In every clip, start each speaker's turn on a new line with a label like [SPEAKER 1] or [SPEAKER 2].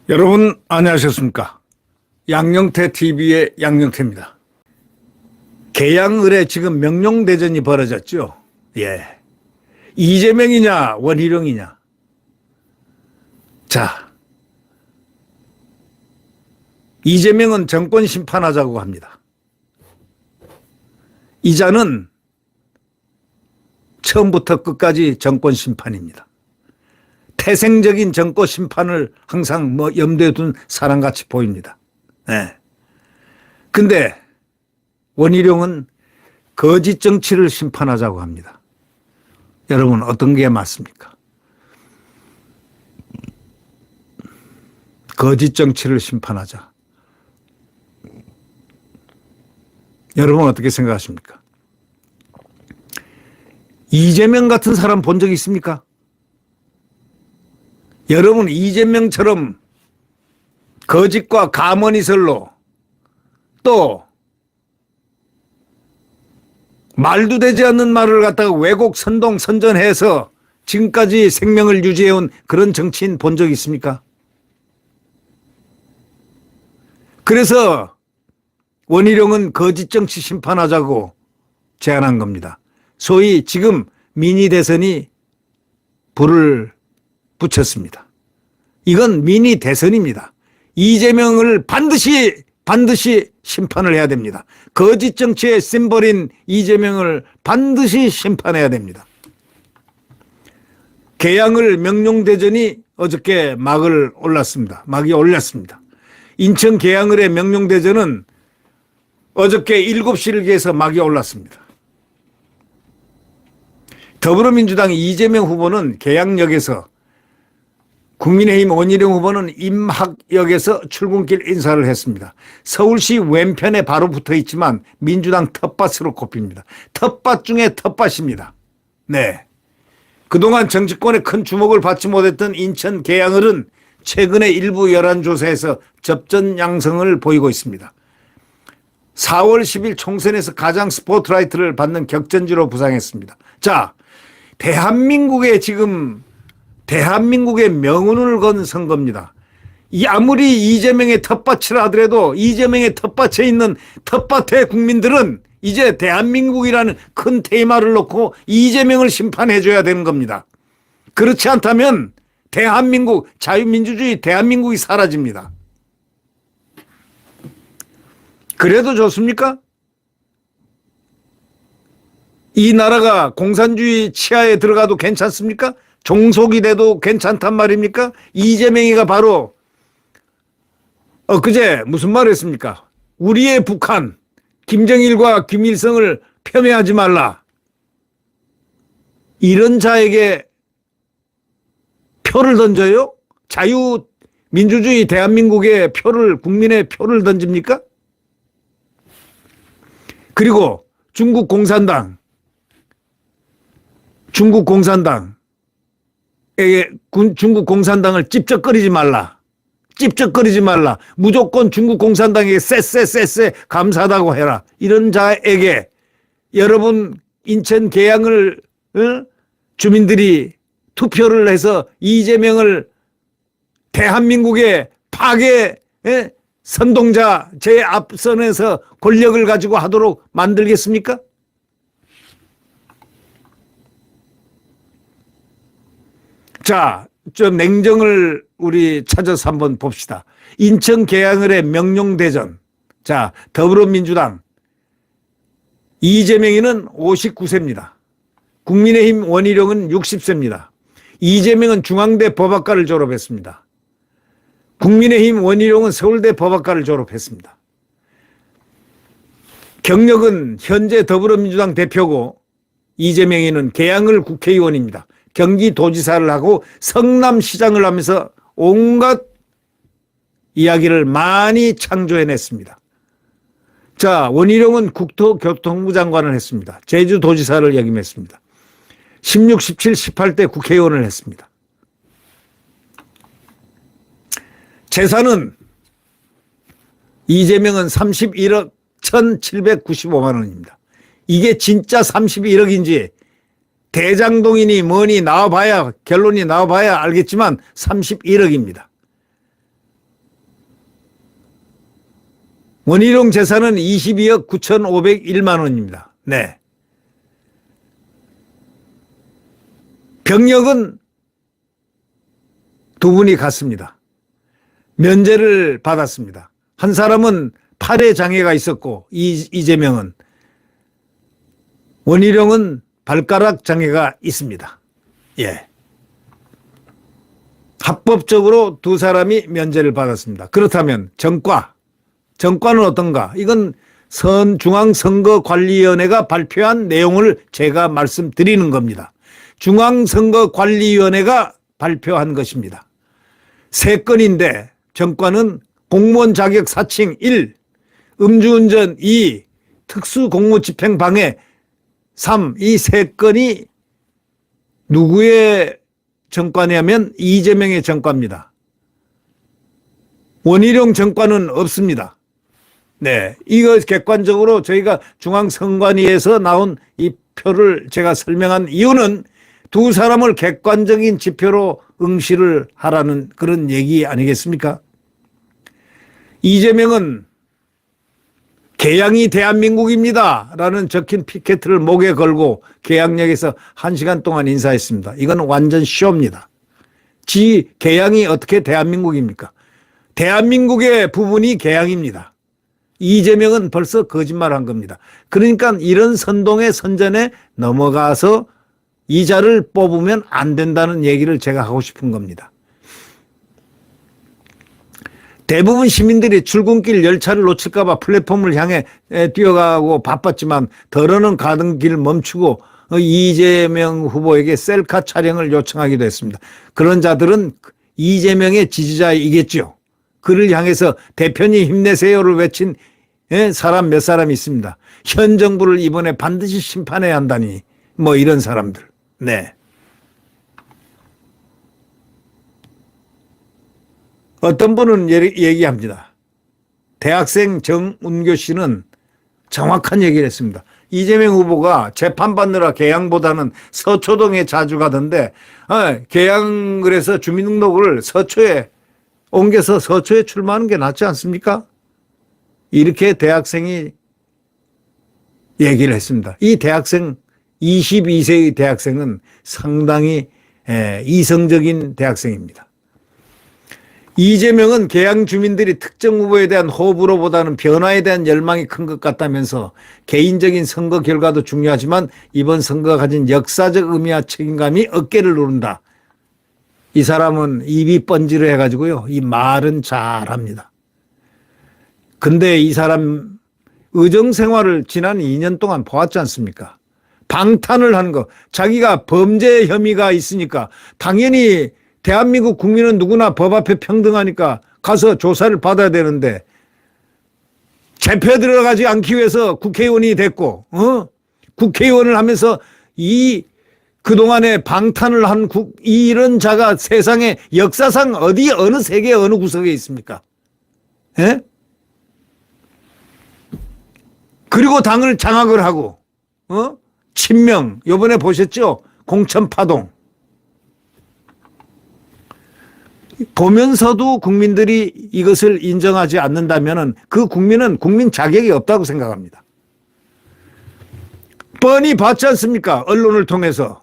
[SPEAKER 1] 여러분 안녕하셨습니까? 양영태 TV의 양영태입니다. 계양을에 지금 명령대전이 벌어졌죠. 예, 이재명이냐 원희룡이냐. 자, 이재명은 정권 심판하자고 합니다. 이자는 처음부터 끝까지 정권 심판입니다. 태생적인 정권 심판을 항상 염두에 둔 사람같이 보입니다. 네. 근데 원희룡은 거짓 정치를 심판하자고 합니다. 여러분 어떤 게 맞습니까? 거짓 정치를 심판하자. 여러분 어떻게 생각하십니까? 이재명 같은 사람 본 적 있습니까? 여러분 이재명처럼 거짓과 가머니설로 또 말도 되지 않는 말을 갖다가 왜곡 선동 선전해서 지금까지 생명을 유지해온 그런 정치인 본 적 있습니까? 그래서 원희룡은 거짓 정치 심판하자고 제안한 겁니다. 소위 지금 미니 대선이 불을 붙였습니다. 이건 미니 대선입니다. 이재명을 반드시 심판을 해야 됩니다. 거짓 정치의 심벌인 이재명을 반드시 심판해야 됩니다. 계양을 명령대전이 어저께 막이 올랐습니다. 인천 계양을의 명령대전은 어저께 7시를 기해서 막이 올랐습니다. 더불어민주당 이재명 후보는 계양역에서, 국민의힘 원희룡 후보는 임학역에서 출근길 인사를 했습니다. 서울시 왼편에 바로 붙어 있지만 민주당 텃밭으로 꼽힙니다. 텃밭 중에 텃밭입니다. 네. 그동안 정치권에 큰 주목을 받지 못했던 인천 계양을은 최근에 일부 여론조사에서 접전 양성을 보이고 있습니다. 4월 10일 총선에서 가장 스포트라이트를 받는 격전지로 부상했습니다. 자, 대한민국의 명운을 건 선거입니다. 아무리 이재명의 텃밭이라 하더라도 이재명의 텃밭에 있는 텃밭의 국민들은 이제 대한민국이라는 큰 테마를 놓고 이재명을 심판해 줘야 되는 겁니다. 그렇지 않다면 대한민국, 자유민주주의 대한민국이 사라집니다. 그래도 좋습니까? 이 나라가 공산주의 치하에 들어가도 괜찮습니까? 종속이 돼도 괜찮단 말입니까? 이재명이가 바로 엊그제 무슨 말을 했습니까? 우리의 북한, 김정일과 김일성을 폄훼하지 말라. 이런 자에게 표를 던져요? 자유민주주의 대한민국의 표를, 국민의 표를 던집니까? 그리고 중국 공산당에게 중국 공산당을 찝쩍거리지 말라. 무조건 중국 공산당에게 쎄 감사하다고 해라. 이런 자에게 여러분 인천 계양을 주민들이 투표를 해서 이재명을 대한민국의 파괴 선동자 제 앞선에서 권력을 가지고 하도록 만들겠습니까? 자, 좀 냉정을 우리 찾아서 한번 봅시다. 인천 계양을의 명령대전. 자, 더불어민주당 이재명이는 59세입니다. 국민의힘 원희룡은 60세입니다. 이재명은 중앙대 법학과를 졸업했습니다. 국민의힘 원희룡은 서울대 법학과를 졸업했습니다. 경력은 현재 더불어민주당 대표고 이재명이는 계양을 국회의원입니다. 경기도지사를 하고 성남시장을 하면서 온갖 이야기를 많이 창조해냈습니다. 자, 원희룡은 국토교통부 장관을 했습니다. 제주도지사를 역임했습니다. 16, 17, 18대 국회의원을 했습니다. 재산은 이재명은 31억 1,795만 원입니다. 이게 진짜 31억인지 대장동이니 뭐니 나와봐야 결론이 나와봐야 알겠지만 31억입니다. 원희룡 재산은 22억 9,501만 원입니다. 네. 병역은 두 분이 갔습니다. 면제를 받았습니다. 한 사람은 팔에 장애가 있었고 이재명은, 원희룡은 발가락 장애가 있습니다. 예. 합법적으로 두 사람이 면제를 받았습니다. 그렇다면 정과는 어떤가? 이건 중앙선거관리위원회가 발표한 내용을 제가 말씀드리는 겁니다. 중앙선거관리위원회가 발표한 것입니다. 3건인데 정과는 공무원 자격 사칭 1, 음주운전 2, 특수공무집행방해 3, 이 3건이 누구의 정과냐면 이재명의 정과입니다. 원희룡 정과는 없습니다. 네, 이거 객관적으로 저희가 중앙선관위에서 나온 이 표를 제가 설명한 이유는 두 사람을 객관적인 지표로 응시를 하라는 그런 얘기 아니겠습니까? 이재명은 개항이 대한민국입니다 라는 적힌 피켓을 목에 걸고 개항역에서 1시간 동안 인사했습니다. 이건 완전 쇼입니다. 개항이 어떻게 대한민국입니까? 대한민국의 부분이 개항입니다. 이재명은 벌써 거짓말한 겁니다. 그러니까 이런 선동의 선전에 넘어가서 이자를 뽑으면 안 된다는 얘기를 제가 하고 싶은 겁니다. 대부분 시민들이 출근길 열차를 놓칠까 봐 플랫폼을 향해 뛰어가고 바빴지만 더러는 가던 길 멈추고 이재명 후보에게 셀카 촬영을 요청하기도 했습니다. 그런 자들은 이재명의 지지자이겠죠. 그를 향해서 대표님 힘내세요를 외친 사람 몇 사람 있습니다. 현 정부를 이번에 반드시 심판해야 한다니 뭐 이런 사람들. 네. 어떤 분은 얘기합니다. 대학생 정운교 씨는 정확한 얘기를 했습니다. 이재명 후보가 재판받느라 계양보다는 서초동에 자주 가던데 계양을 해서 주민등록을 서초에 옮겨서 서초에 출마하는 게 낫지 않습니까? 이렇게 대학생이 얘기를 했습니다. 이 대학생 22세의 대학생은 상당히 이성적인 대학생입니다. 이재명은 계양 주민들이 특정 후보에 대한 호불호보다는 변화에 대한 열망이 큰 것 같다면서 개인적인 선거 결과도 중요하지만 이번 선거가 가진 역사적 의미와 책임감이 어깨를 누른다. 이 사람은 입이 번지르 해가지고요. 이 말은 잘합니다. 근데 이 사람 의정생활을 지난 2년 동안 보았지 않습니까? 방탄을 한 거. 자기가 범죄 혐의가 있으니까 당연히 대한민국 국민은 누구나 법 앞에 평등하니까 가서 조사를 받아야 되는데 잡혀 들어가지 않기 위해서 국회의원이 됐고 국회의원을 하면서 그동안에 방탄을 한 이런 자가 세상에 역사상 어느 세계 어느 구석에 있습니까? 예? 그리고 당을 장악을 하고 친명 이번에 보셨죠? 공천파동 보면서도 국민들이 이것을 인정하지 않는다면 그 국민은 국민 자격이 없다고 생각합니다. 뻔히 봤지 않습니까? 언론을 통해서.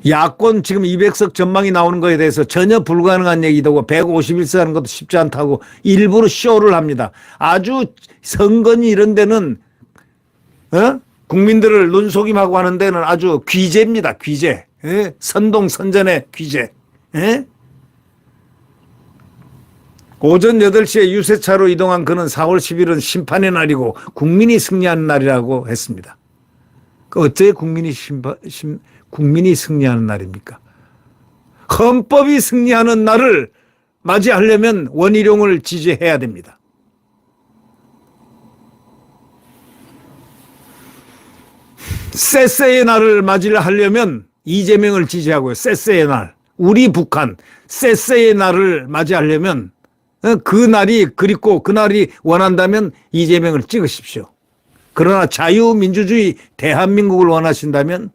[SPEAKER 1] 야권 지금 200석 전망이 나오는 것에 대해서 전혀 불가능한 얘기도 하고 151석 하는 것도 쉽지 않다고 일부러 쇼를 합니다. 아주 선거니 이런 데는 국민들을 눈속임하고 하는 데는 아주 귀재입니다. 귀재. 선동선전의 귀재. 오전 8시에 유세차로 이동한 그는 4월 10일은 심판의 날이고 국민이 승리하는 날이라고 했습니다. 어째 국민이 승리하는 날입니까? 헌법이 승리하는 날을 맞이하려면 원희룡을 지지해야 됩니다. 쎄쎄의 날을 맞이하려면 이재명을 지지하고요. 쎄쎄의 날. 우리 북한 쎄쎄의 날을 맞이하려면 그 날이 그립고 그 날이 원한다면 이재명을 찍으십시오. 그러나 자유민주주의 대한민국을 원하신다면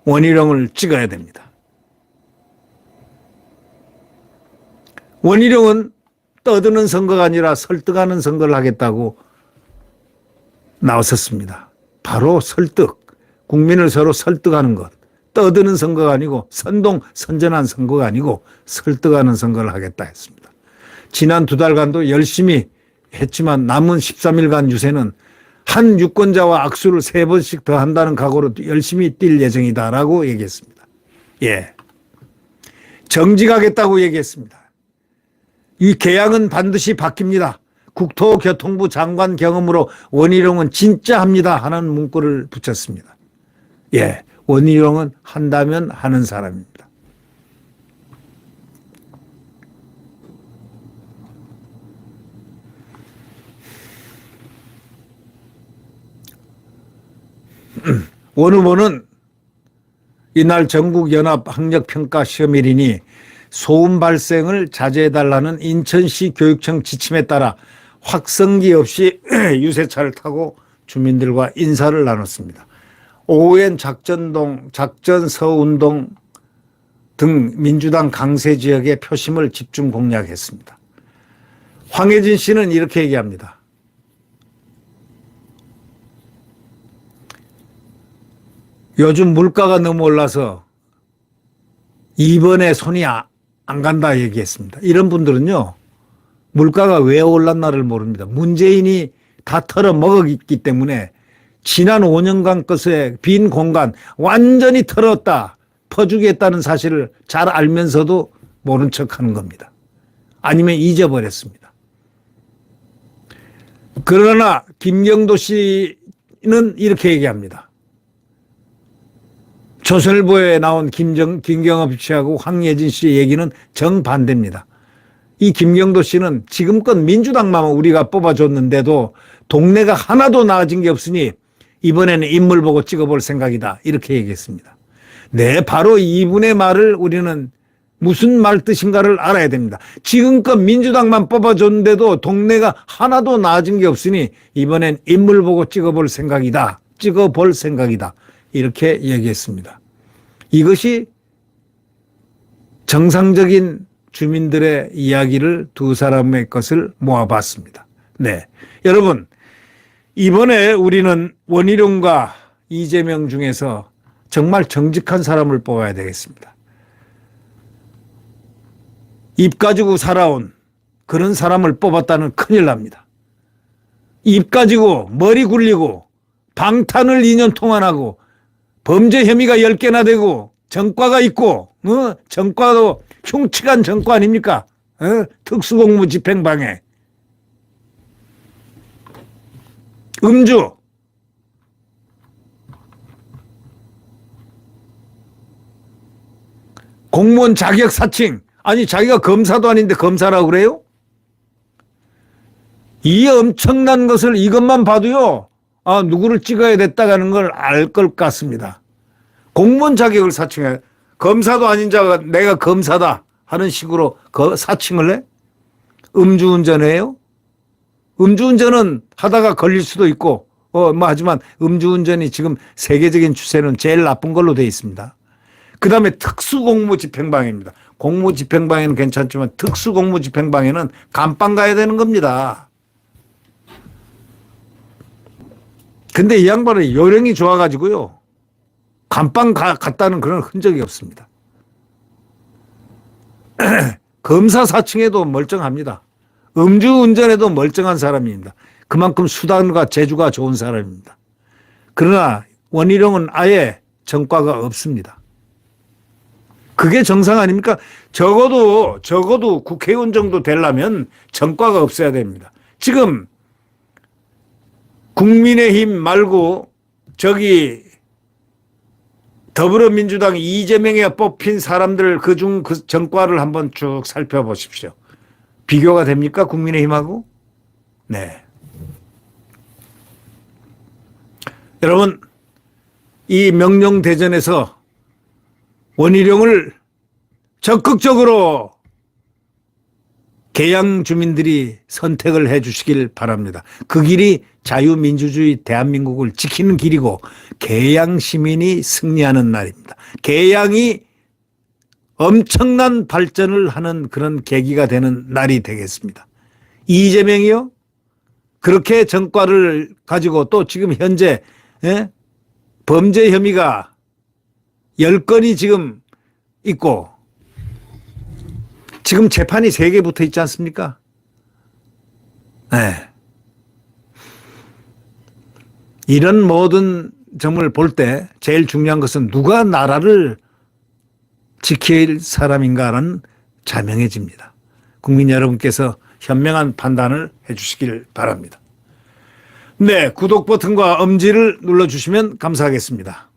[SPEAKER 1] 원희룡을 찍어야 됩니다. 원희룡은 떠드는 선거가 아니라 설득하는 선거를 하겠다고 나왔었습니다. 바로 설득, 국민을 서로 설득하는 것. 떠드는 선거가 아니고 선동선전한 선거가 아니고 설득하는 선거를 하겠다 했습니다. 지난 2달간도 열심히 했지만 남은 13일간 유세는 한 유권자와 악수를 3번씩 더 한다는 각오로 열심히 뛸 예정이다라고 얘기했습니다. 예, 정직하겠다고 얘기했습니다. 이 계약은 반드시 바뀝니다. 국토교통부 장관 경험으로 원희룡은 진짜 합니다 하는 문구를 붙였습니다. 예, 원희룡은 한다면 하는 사람입니다. 원 후보는 이날 전국연합학력평가시험일이니 소음 발생을 자제해달라는 인천시 교육청 지침에 따라 확성기 없이 유세차를 타고 주민들과 인사를 나눴습니다. 오후엔 작전서운동 등 민주당 강세 지역의 표심을 집중 공략했습니다. 황혜진 씨는 이렇게 얘기합니다. 요즘 물가가 너무 올라서 이번에 손이 안 간다 얘기했습니다. 이런 분들은요, 물가가 왜 올랐나를 모릅니다. 문재인이 다 털어먹었기 때문에 지난 5년간 것의 빈 공간 완전히 털었다, 퍼주겠다는 사실을 잘 알면서도 모른 척하는 겁니다. 아니면 잊어버렸습니다. 그러나 김경도 씨는 이렇게 얘기합니다. 조선일보에 나온 김경업 씨하고 황예진 씨의 얘기는 정반대입니다. 이 김경도 씨는 지금껏 민주당만 우리가 뽑아줬는데도 동네가 하나도 나아진 게 없으니 이번에는 인물 보고 찍어볼 생각이다. 이렇게 얘기했습니다. 네, 바로 이분의 말을 우리는 무슨 말 뜻인가를 알아야 됩니다. 지금껏 민주당만 뽑아줬는데도 동네가 하나도 나아진 게 없으니 이번엔 인물 보고 찍어볼 생각이다. 찍어볼 생각이다. 이렇게 얘기했습니다. 이것이 정상적인 주민들의 이야기를 두 사람의 것을 모아봤습니다. 네, 여러분, 이번에 우리는 원희룡과 이재명 중에서 정말 정직한 사람을 뽑아야 되겠습니다. 입 가지고 살아온 그런 사람을 뽑았다는 큰일 납니다. 입 가지고 머리 굴리고 방탄을 2년 동안 하고 범죄 혐의가 10개나 되고 전과가 있고 전과도 흉측한 전과 아닙니까? 특수공무 집행방해, 음주, 공무원 자격 사칭. 아니 자기가 검사도 아닌데 검사라고 그래요? 이 엄청난 것을 이것만 봐도요, 아, 누구를 찍어야 됐다는 걸 알 것 같습니다. 공무원 자격을 사칭해. 검사도 아닌 자가 내가 검사다 하는 식으로 사칭을 해? 음주운전해요? 음주운전은 하다가 걸릴 수도 있고, 하지만 음주운전이 지금 세계적인 추세는 제일 나쁜 걸로 되어 있습니다. 그 다음에 특수공무집행방해입니다. 공무집행방해는 괜찮지만 특수공무집행방해는 감방 가야 되는 겁니다. 근데 이 양반은 요령이 좋아가지고요, 감방 갔다는 그런 흔적이 없습니다. 검사 사칭에도 멀쩡합니다. 음주운전에도 멀쩡한 사람입니다. 그만큼 수단과 재주가 좋은 사람입니다. 그러나 원희룡은 아예 전과가 없습니다. 그게 정상 아닙니까? 적어도 국회의원 정도 되려면 전과가 없어야 됩니다. 지금 국민의힘 말고 저기 더불어민주당 이재명에 뽑힌 사람들 그중 그 전과를 한번 쭉 살펴보십시오. 비교가 됩니까? 국민의힘하고? 네. 여러분, 이 명령대전에서 원희룡을 적극적으로 개양 주민들이 선택을 해 주시길 바랍니다. 그 길이 자유민주주의 대한민국을 지키는 길이고 개양 시민이 승리하는 날입니다. 개양이 엄청난 발전을 하는 그런 계기가 되는 날이 되겠습니다. 이재명이요? 그렇게 전과를 가지고 또 지금 현재 범죄 혐의가 10건이 지금 있고 지금 재판이 3개 붙어 있지 않습니까? 네. 이런 모든 점을 볼 때 제일 중요한 것은 누가 나라를 지킬 사람인가라는 자명해집니다. 국민 여러분께서 현명한 판단을 해 주시길 바랍니다. 네, 구독 버튼과 엄지를 눌러주시면 감사하겠습니다.